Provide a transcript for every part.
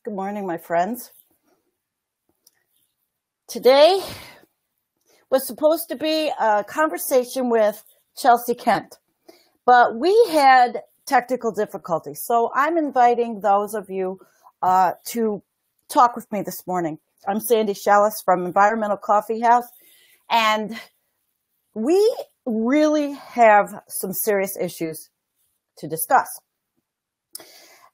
Good morning, my friends. Today was supposed to be a conversation with Chelsea Kent, but we had technical difficulties. So I'm inviting those of you to talk with me this morning. I'm Sandy Shellis from Environmental Coffee House, and we really have some serious issues to discuss.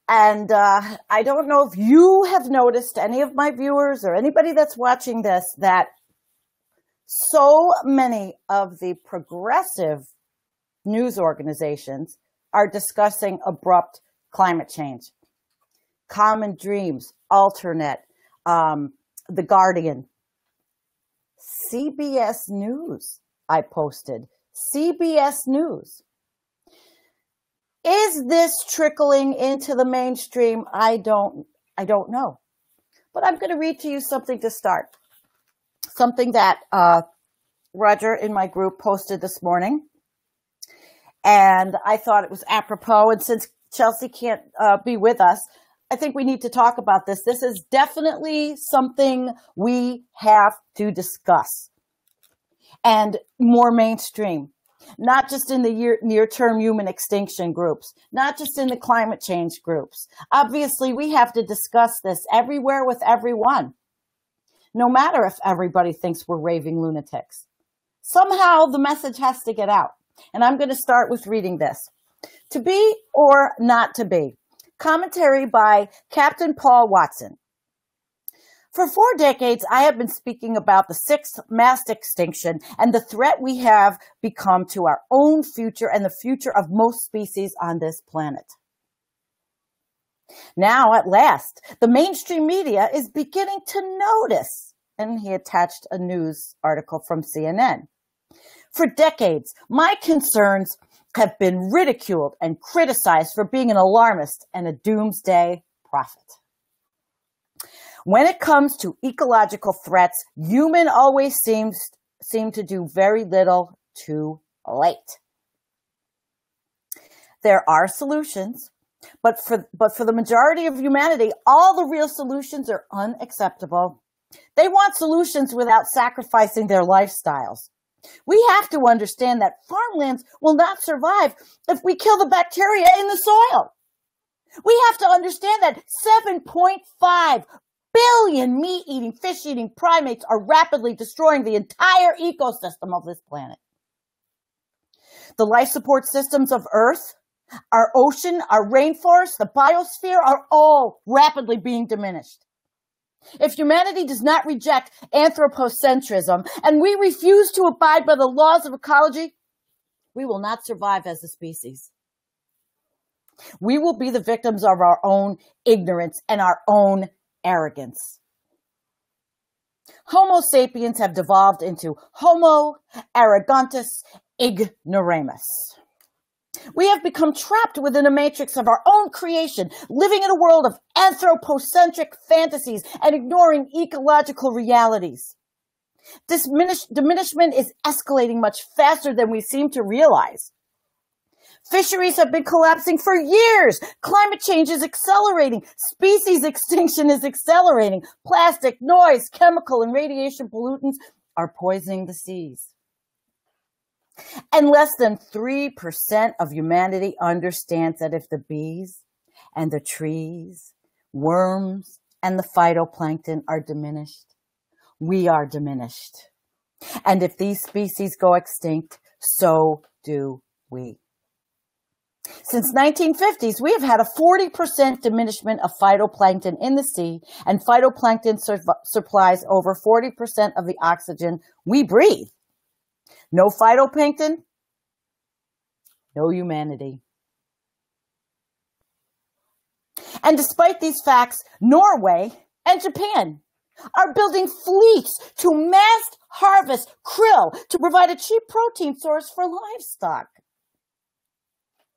And I don't know if you have noticed, any of my viewers or anybody that's watching this, that so many of the progressive news organizations are discussing abrupt climate change. Commondreams, Alternate, The Guardian, CBS News, I posted. CBS News. Is this trickling into the mainstream? I don't know. But I'm going to read to you something to start. Something that Roger in my group posted this morning. And I thought it was apropos. And since Chelsea can't be with us, I think we need to talk about this. This is definitely something we have to discuss. And more mainstream. Not just in the near-term human extinction groups, not just in the climate change groups. Obviously, we have to discuss this everywhere with everyone, no matter if everybody thinks we're raving lunatics. Somehow the message has to get out. And I'm going to start with reading this. To be or not to be. Commentary by Captain Paul Watson. For 4 decades, I have been speaking about the 6th mass extinction and the threat we have become to our own future and the future of most species on this planet. Now, at last, the mainstream media is beginning to notice, and he attached a news article from CNN. For decades, my concerns have been ridiculed and criticized for being an alarmist and a doomsday prophet. When it comes to ecological threats, humans always seem to do very little too late. There are solutions, but for the majority of humanity, all the real solutions are unacceptable. They want solutions without sacrificing their lifestyles. We have to understand that farmlands will not survive if we kill the bacteria in the soil. We have to understand that 7.5 billion meat-eating, fish-eating primates are rapidly destroying the entire ecosystem of this planet. The life support systems of Earth, our ocean, our rainforest, the biosphere are all rapidly being diminished. If humanity does not reject anthropocentrism and we refuse to abide by the laws of ecology, we will not survive as a species. We will be the victims of our own ignorance and our own arrogance. Homo sapiens have devolved into Homo arrogantus ignoramus. We have become trapped within a matrix of our own creation, living in a world of anthropocentric fantasies and ignoring ecological realities. This diminishment is escalating much faster than we seem to realize. Fisheries have been collapsing for years. Climate change is accelerating. Species extinction is accelerating. Plastic, noise, chemical, and radiation pollutants are poisoning the seas. And less than 3% of humanity understands that if the bees and the trees, worms, and the phytoplankton are diminished, we are diminished. And if these species go extinct, so do we. Since 1950s, we have had a 40% diminishment of phytoplankton in the sea, and phytoplankton supplies over 40% of the oxygen we breathe. No phytoplankton, no humanity. And despite these facts, Norway and Japan are building fleets to mass harvest krill to provide a cheap protein source for livestock.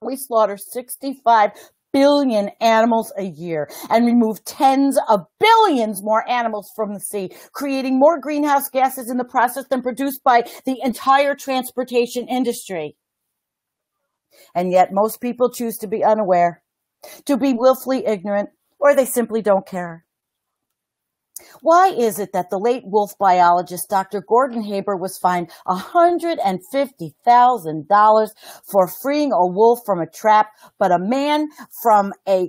We slaughter 65 billion animals a year and remove tens of billions more animals from the sea, creating more greenhouse gases in the process than produced by the entire transportation industry. And yet most people choose to be unaware, to be willfully ignorant, or they simply don't care. Why is it that the late wolf biologist Dr. Gordon Haber was fined $150,000 for freeing a wolf from a trap, but a man from a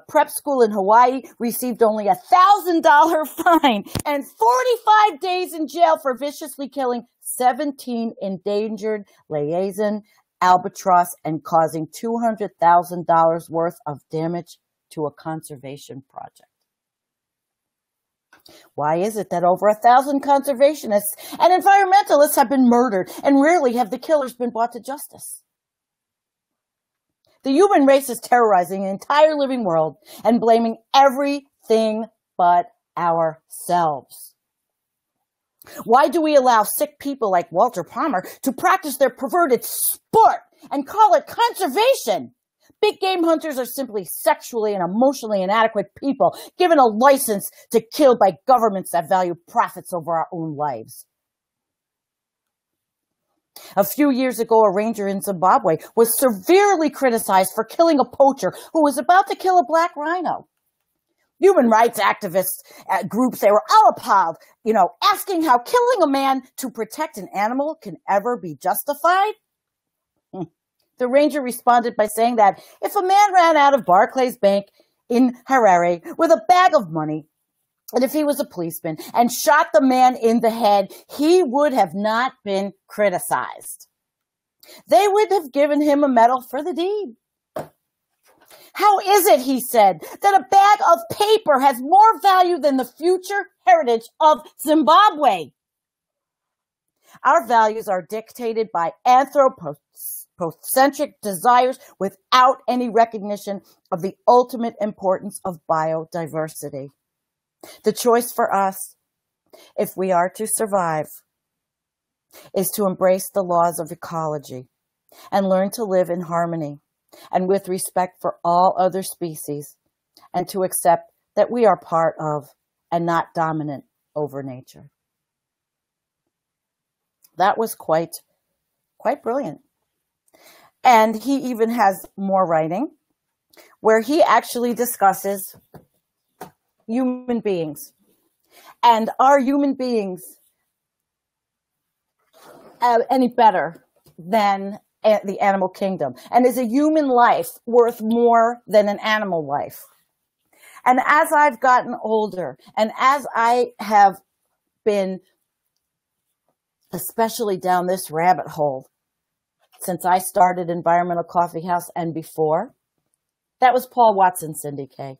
prep school in Hawaii received only $1,000 fine and 45 days in jail for viciously killing 17 endangered liaison albatross and causing $200,000 worth of damage to a conservation project? Why is it that over 1,000 conservationists and environmentalists have been murdered, and rarely have the killers been brought to justice? The human race is terrorizing the entire living world and blaming everything but ourselves. Why do we allow sick people like Walter Palmer to practice their perverted sport and call it conservation? Big game hunters are simply sexually and emotionally inadequate people given a license to kill by governments that value profits over our own lives. A few years ago, a ranger in Zimbabwe was severely criticized for killing a poacher who was about to kill a black rhino. Human rights activists groups, they were all appalled, asking how killing a man to protect an animal can ever be justified. The ranger responded by saying that if a man ran out of Barclays Bank in Harare with a bag of money, and if he was a policeman and shot the man in the head, he would have not been criticized. They would have given him a medal for the deed. How is it, he said, that a bag of paper has more value than the future heritage of Zimbabwe? Our values are dictated by anthropocentric desires without any recognition of the ultimate importance of biodiversity. The choice for us, if we are to survive, is to embrace the laws of ecology and learn to live in harmony and with respect for all other species, and to accept that we are part of and not dominant over nature. That was quite brilliant. And he even has more writing where he actually discusses human beings. And are human beings any better than the animal kingdom? And is a human life worth more than an animal life? And as I've gotten older, and as I have been especially down this rabbit hole since I started Environmental Coffee House and before, that was Paul Watson, Cindy Kay.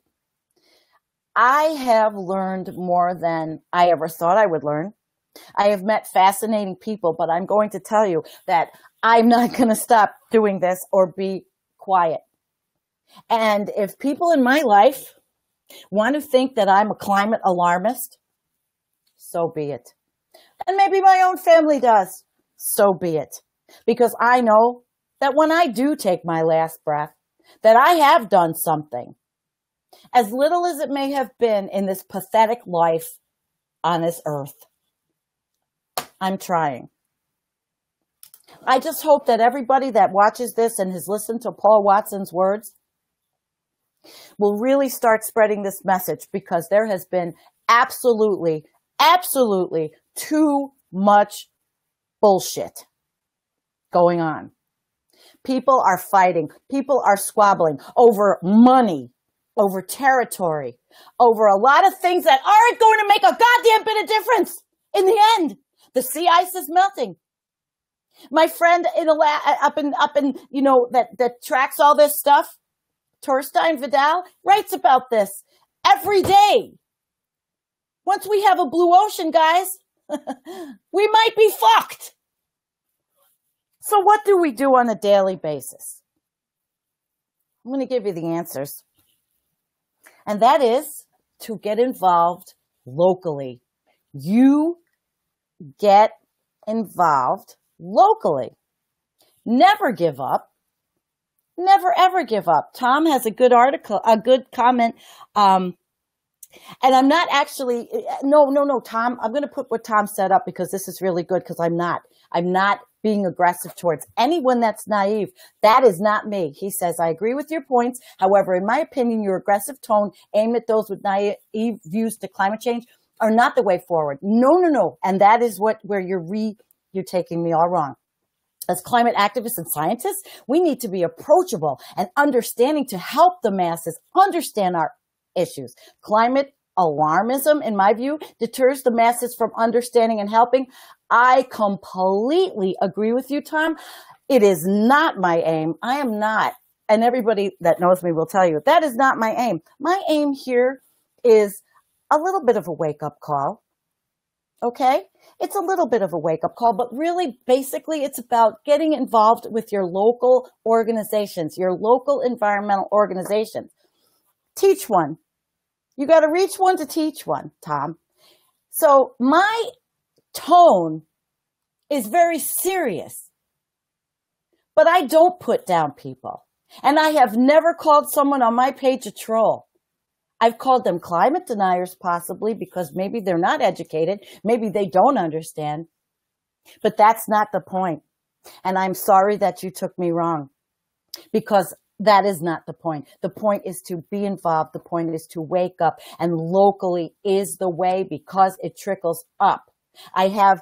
I have learned more than I ever thought I would learn. I have met fascinating people, but I'm going to tell you that I'm not going to stop doing this or be quiet. And if people in my life want to think that I'm a climate alarmist, so be it. And maybe my own family does, so be it. Because I know that when I do take my last breath, that I have done something. As little as it may have been in this pathetic life on this earth. I'm trying. I just hope that everybody that watches this and has listened to Paul Watson's words will really start spreading this message, because there has been absolutely too much bullshit going on. People are fighting. People are squabbling over money, over territory, over a lot of things that aren't going to make a goddamn bit of difference in the end. The sea ice is melting. My friend up in that tracks all this stuff, Torstein Vidal, writes about this every day. Once we have a blue ocean, guys, we might be fucked. So what do we do on a daily basis? I'm going to give you the answers. And that is to get involved locally. You get involved locally. Never give up. Never, ever give up. Tom has a good article, a good comment. And I'm not actually, no, Tom, I'm going to put what Tom set up because this is really good, because I'm not being aggressive towards anyone that's naive. That is not me. He says, I agree with your points. However, in my opinion, your aggressive tone aimed at those with naive views to climate change are not the way forward. No, no, no. And that is where you're taking me all wrong. As climate activists and scientists, we need to be approachable and understanding to help the masses understand our issues. Climate alarmism, in my view, deters the masses from understanding and helping. I completely agree with you, Tom. It is not my aim. I am not, and everybody that knows me will tell you, that is not my aim. My aim here is a little bit of a wake-up call. Okay? It's a little bit of a wake-up call, but really, basically, it's about getting involved with your local organizations, your local environmental organizations. Teach one. You got to reach one to teach one, Tom. So my tone is very serious, but I don't put down people. And I have never called someone on my page a troll. I've called them climate deniers, possibly because maybe they're not educated. Maybe they don't understand. But that's not the point. And I'm sorry that you took me wrong, because that is not the point. The point is to be involved. The point is to wake up. And locally is the way, because it trickles up. I have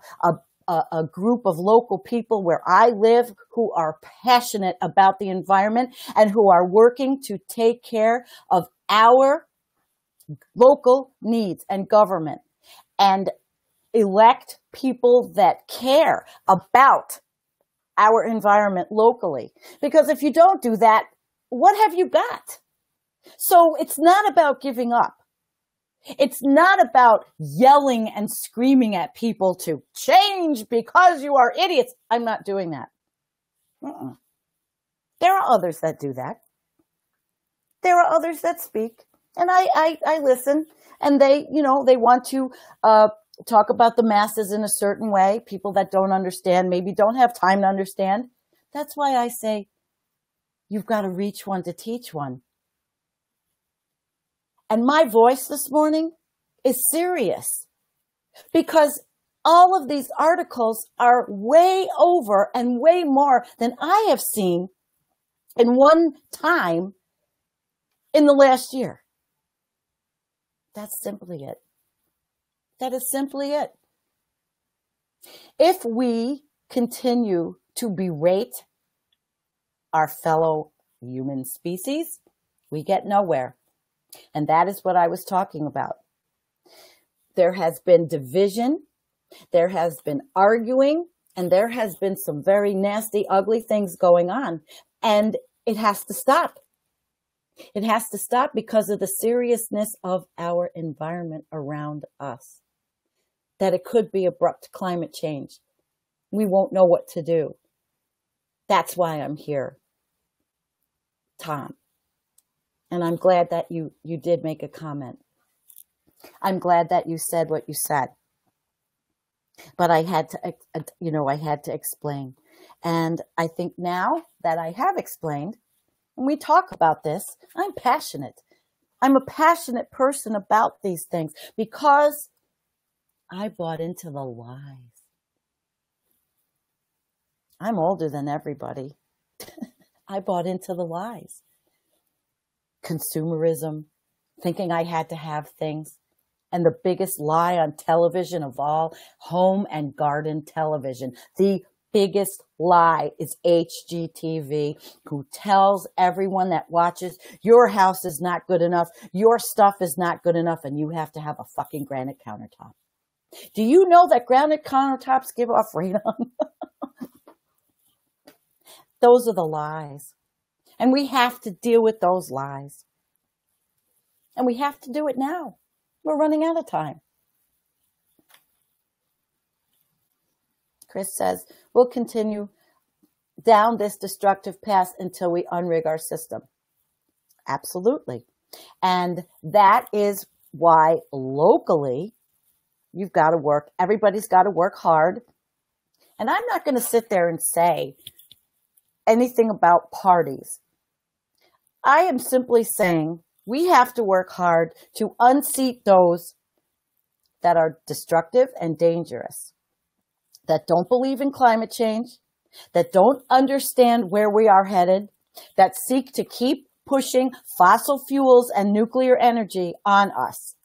a group of local people where I live who are passionate about the environment and who are working to take care of our local needs and government, and elect people that care about our environment locally. Because if you don't do that, what have you got? So it's not about giving up. It's not about yelling and screaming at people to change because you are idiots. I'm not doing that. There are others that do that. There are others that speak. And I listen, and they want to talk about the masses in a certain way. People that don't understand, maybe don't have time to understand. That's why I say you've got to reach one to teach one. And my voice this morning is serious, because all of these articles are way over and way more than I have seen in one time in the last year. That's simply it. That is simply it. If we continue to berate our fellow human species, we get nowhere. And that is what I was talking about. There has been division, there has been arguing, and there has been some very nasty, ugly things going on. And it has to stop. It has to stop because of the seriousness of our environment around us. That it could be abrupt climate change. We won't know what to do. That's why I'm here, Tom. And I'm glad that you did make a comment. I'm glad that you said what you said. But I had to explain. And I think now that I have explained, when we talk about this, I'm passionate. I'm a passionate person about these things because I bought into the lies. I'm older than everybody. I bought into the lies. Consumerism, thinking I had to have things. And the biggest lie on television of all, home and garden television. The biggest lie is HGTV, who tells everyone that watches, your house is not good enough, your stuff is not good enough, and you have to have a fucking granite countertop. Do you know that granite countertops give off radon? Those are the lies. And we have to deal with those lies. And we have to do it now. We're running out of time. Chris says, we'll continue down this destructive path until we unrig our system. Absolutely. And that is why locally you've got to work. Everybody's got to work hard. And I'm not going to sit there and say anything about parties. I am simply saying we have to work hard to unseat those that are destructive and dangerous, that don't believe in climate change, that don't understand where we are headed, that seek to keep pushing fossil fuels and nuclear energy on us.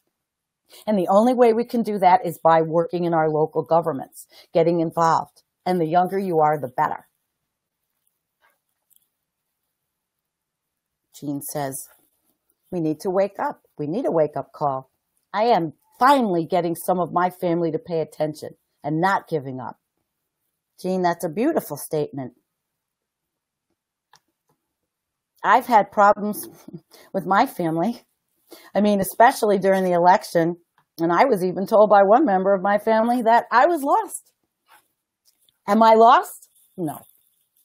And the only way we can do that is by working in our local governments, getting involved. And the younger you are, the better. Jean says, we need to wake up. We need a wake-up call. I am finally getting some of my family to pay attention and not giving up. Jean, that's a beautiful statement. I've had problems with my family. I mean, especially during the election. And I was even told by one member of my family that I was lost. Am I lost? No,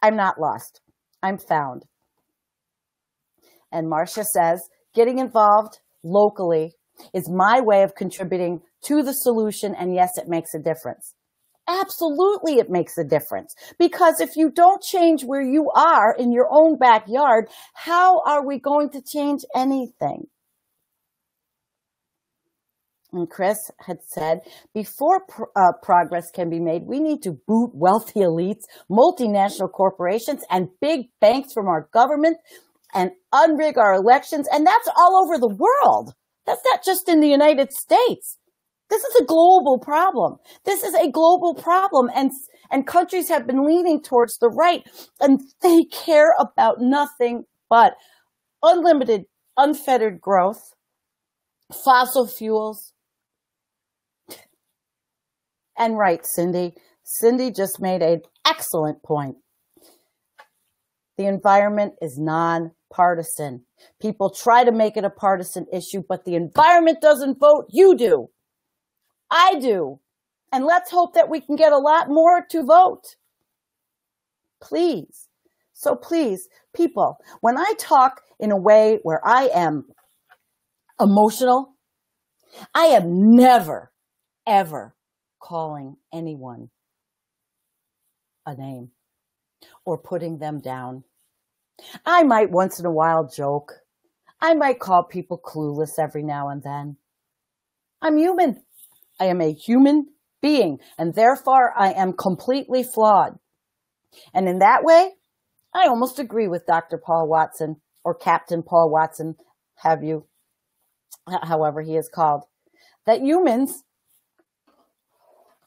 I'm not lost. I'm found. And Marcia says, getting involved locally is my way of contributing to the solution. And yes, it makes a difference. Absolutely, it makes a difference. Because if you don't change where you are in your own backyard, how are we going to change anything? And Chris had said, before progress can be made, we need to boot wealthy elites, multinational corporations, and big banks from our government and unrig our elections. And that's all over the world. That's not just in the United States. This is a global problem. This is a global problem. And countries have been leaning towards the right, and they care about nothing but unlimited, unfettered growth, fossil fuels. And right, Cindy. Cindy just made an excellent point. The environment is non-partisan. People try to make it a partisan issue, but the environment doesn't vote. You do. I do. And let's hope that we can get a lot more to vote. Please. So please, people, when I talk in a way where I am emotional, I am never, ever calling anyone a name or putting them down. I might once in a while joke. I might call people clueless every now and then. I'm human. I am a human being, and therefore I am completely flawed. And in that way, I almost agree with Dr. Paul Watson, or Captain Paul Watson, however he is called, that humans,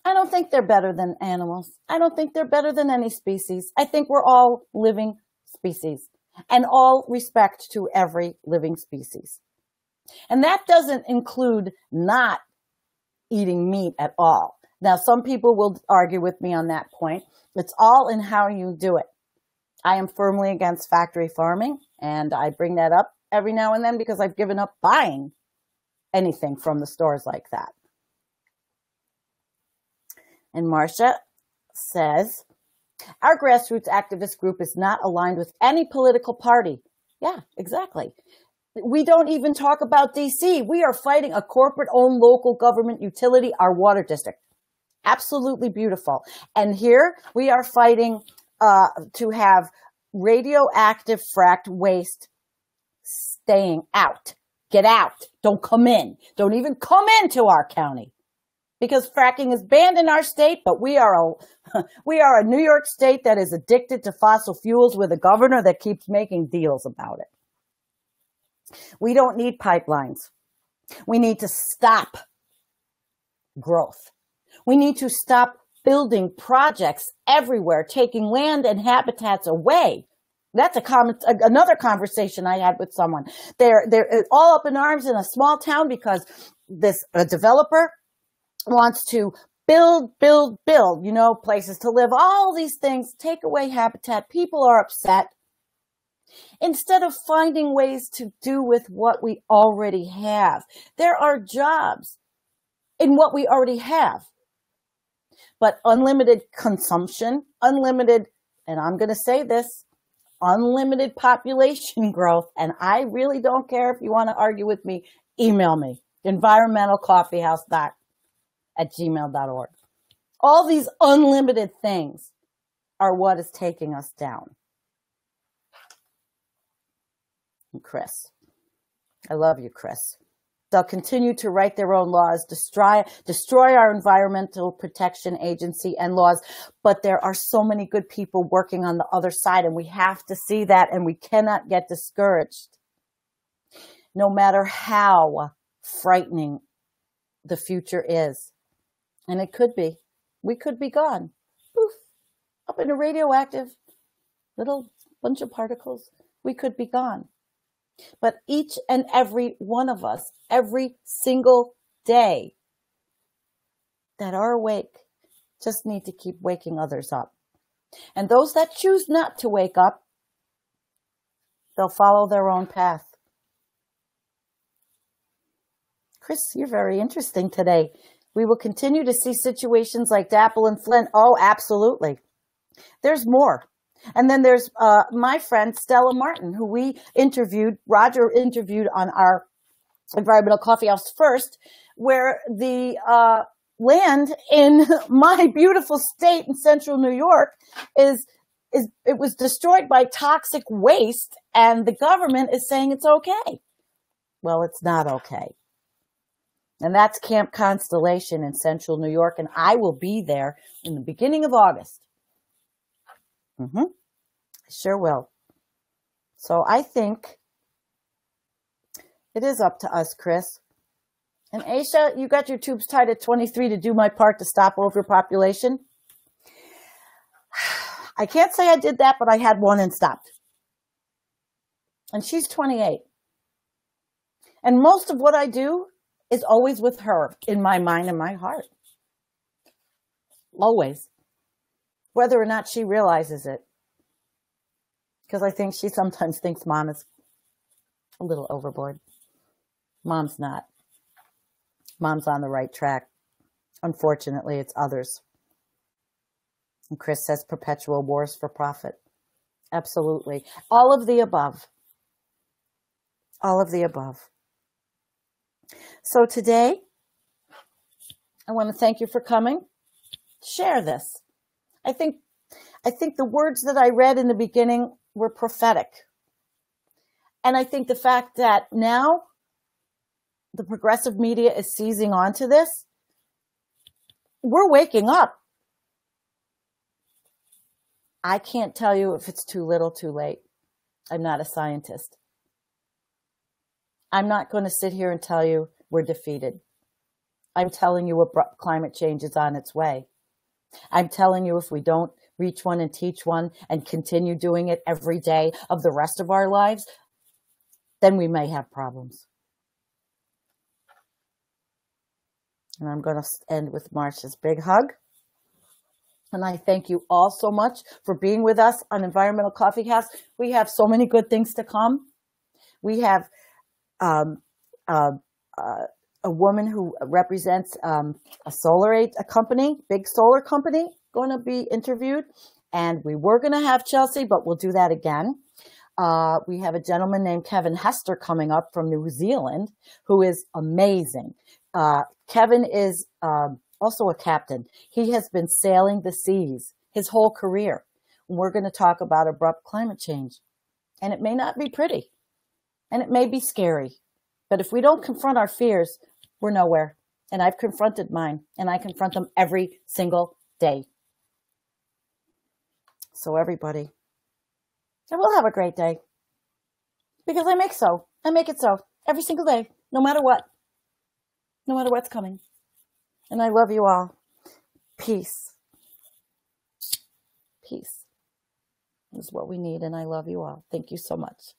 I don't think they're better than animals. I don't think they're better than any species. I think we're all living species, and all respect to every living species. And that doesn't include not eating meat at all. Now, some people will argue with me on that point. It's all in how you do it. I am firmly against factory farming, and I bring that up every now and then because I've given up buying anything from the stores like that. And Marcia says, our grassroots activist group is not aligned with any political party. Yeah, exactly. We don't even talk about DC. We are fighting a corporate-owned local government utility, our water district. Absolutely beautiful. And here we are fighting to have radioactive fracked waste staying out. Get out. Don't come in. Don't even come into our county. Because fracking is banned in our state, but we are a New York state that is addicted to fossil fuels with a governor that keeps making deals about it. We don't need pipelines. We need to stop growth. We need to stop building projects everywhere, taking land and habitats away. That's another conversation I had with someone. They're all up in arms in a small town because a developer wants to build, places to live, all these things, take away habitat. People are upset. Instead of finding ways to do with what we already have. There are jobs in what we already have. But unlimited consumption, unlimited, and I'm going to say this, unlimited population growth, and I really don't care if you want to argue with me, email me, environmentalcoffeehouse@gmail.org. All these unlimited things are what is taking us down. And Chris, I love you, Chris. They'll continue to write their own laws, destroy our environmental protection agency and laws. But there are so many good people working on the other side, and we have to see that, and we cannot get discouraged. No matter how frightening the future is. And it could be. We could be gone. Poof. Up in a radioactive little bunch of particles. We could be gone. But each and every one of us, every single day that are awake, just need to keep waking others up. And those that choose not to wake up, they'll follow their own path. Chris, you're very interesting today. We will continue to see situations like Dapple and Flint. Oh, absolutely. There's more. And then there's my friend Stella Martin, who Roger interviewed on our Environmental Coffee House First, where the land in my beautiful state in central New York it was destroyed by toxic waste, and the government is saying it's okay. Well, it's not okay. And that's Camp Constellation in central New York, and I will be there in the beginning of August. I sure will. So I think it is up to us, Chris. And Aisha, you got your tubes tied at 23 to do my part to stop overpopulation. I can't say I did that, but I had one and stopped. And she's 28. And most of what I do is always with her in my mind and my heart. Always. Whether or not she realizes it. Because I think she sometimes thinks Mom is a little overboard. Mom's not. Mom's on the right track. Unfortunately, it's others. And Chris says perpetual wars for profit. Absolutely. All of the above. All of the above. So today, I want to thank you for coming. Share this. I think the words that I read in the beginning were prophetic. And I think the fact that now the progressive media is seizing onto this, we're waking up. I can't tell you if it's too little, too late. I'm not a scientist. I'm not going to sit here and tell you we're defeated. I'm telling you abrupt climate change is on its way. I'm telling you if we don't reach one and teach one and continue doing it every day of the rest of our lives, then we may have problems. And I'm going to end with Marcia's big hug. And I thank you all so much for being with us on Environmental Coffee House. We have so many good things to come. We have a woman who represents a company, big solar company, going to be interviewed. And we were going to have Chelsea, but we'll do that again. We have a gentleman named Kevin Hester coming up from New Zealand, who is amazing. Kevin is also a captain. He has been sailing the seas his whole career. We're going to talk about abrupt climate change. And it may not be pretty. And it may be scary. But if we don't confront our fears, we're nowhere. And I've confronted mine. And I confront them every single day. So everybody, I will have a great day. Because I make it so. Every single day. No matter what. No matter what's coming. And I love you all. Peace. Peace is what we need. And I love you all. Thank you so much.